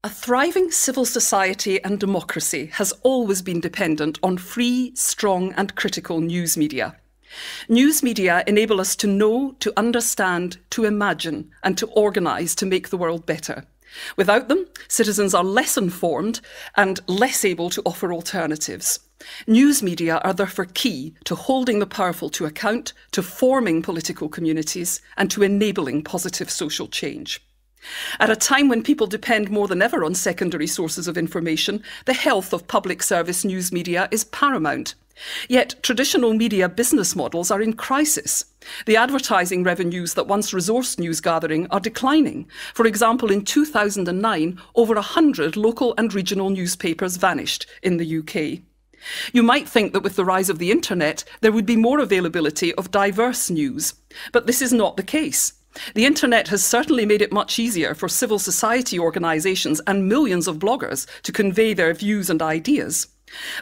A thriving civil society and democracy has always been dependent on free, strong and critical news media. News media enable us to know, to understand, to imagine and to organise to make the world better. Without them, citizens are less informed and less able to offer alternatives. News media are therefore key to holding the powerful to account, to forming political communities and to enabling positive social change. At a time when people depend more than ever on secondary sources of information, the health of public service news media is paramount. Yet traditional media business models are in crisis. The advertising revenues that once resourced news gathering are declining. For example, in 2009, over 100 local and regional newspapers vanished in the UK. You might think that with the rise of the internet, there would be more availability of diverse news. But this is not the case. The internet has certainly made it much easier for civil society organisations and millions of bloggers to convey their views and ideas.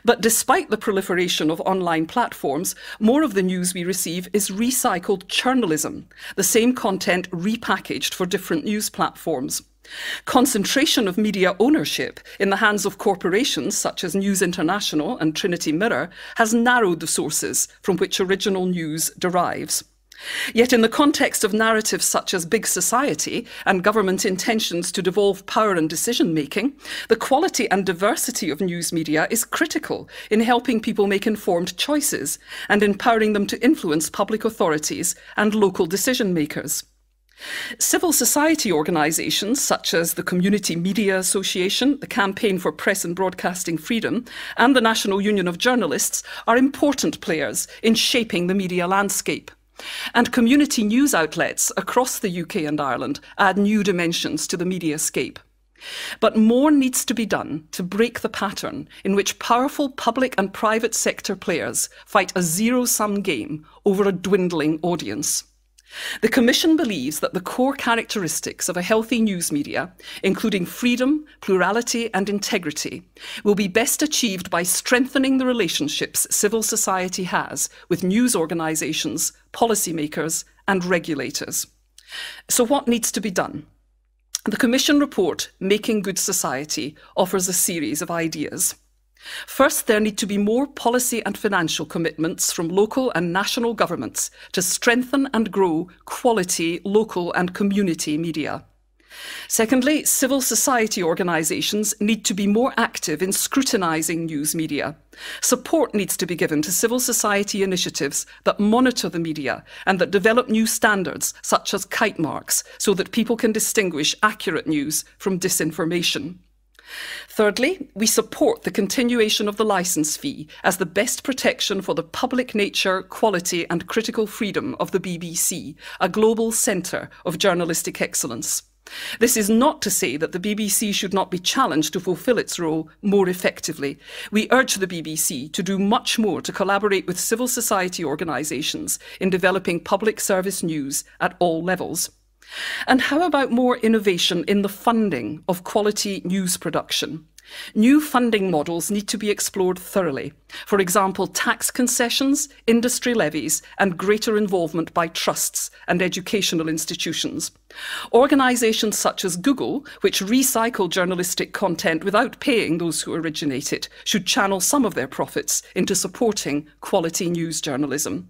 But despite the proliferation of online platforms, more of the news we receive is recycled journalism, the same content repackaged for different news platforms. Concentration of media ownership in the hands of corporations such as News International and Trinity Mirror has narrowed the sources from which original news derives. Yet in the context of narratives such as big society and government intentions to devolve power and decision-making, the quality and diversity of news media is critical in helping people make informed choices and empowering them to influence public authorities and local decision-makers. Civil society organisations such as the Community Media Association, the Campaign for Press and Broadcasting Freedom and the National Union of Journalists are important players in shaping the media landscape. And community news outlets across the UK and Ireland add new dimensions to the mediascape. But more needs to be done to break the pattern in which powerful public and private sector players fight a zero-sum game over a dwindling audience. The Commission believes that the core characteristics of a healthy news media, including freedom, plurality and integrity, will be best achieved by strengthening the relationships civil society has with news organisations, policymakers and regulators. So what needs to be done? The Commission report, Making Good Society, offers a series of ideas. First, there need to be more policy and financial commitments from local and national governments to strengthen and grow quality local and community media. Secondly, civil society organisations need to be more active in scrutinising news media. Support needs to be given to civil society initiatives that monitor the media and that develop new standards such as kite marks so that people can distinguish accurate news from disinformation. Thirdly, we support the continuation of the licence fee as the best protection for the public nature, quality and critical freedom of the BBC, a global centre of journalistic excellence. This is not to say that the BBC should not be challenged to fulfil its role more effectively. We urge the BBC to do much more to collaborate with civil society organisations in developing public service news at all levels. And how about more innovation in the funding of quality news production? New funding models need to be explored thoroughly. For example, tax concessions, industry levies and greater involvement by trusts and educational institutions. Organisations such as Google, which recycle journalistic content without paying those who originate it, should channel some of their profits into supporting quality news journalism.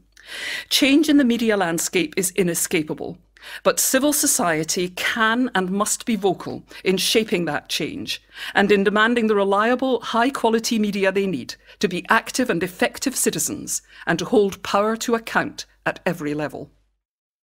Change in the media landscape is inescapable. But civil society can and must be vocal in shaping that change and in demanding the reliable, high-quality media they need to be active and effective citizens and to hold power to account at every level.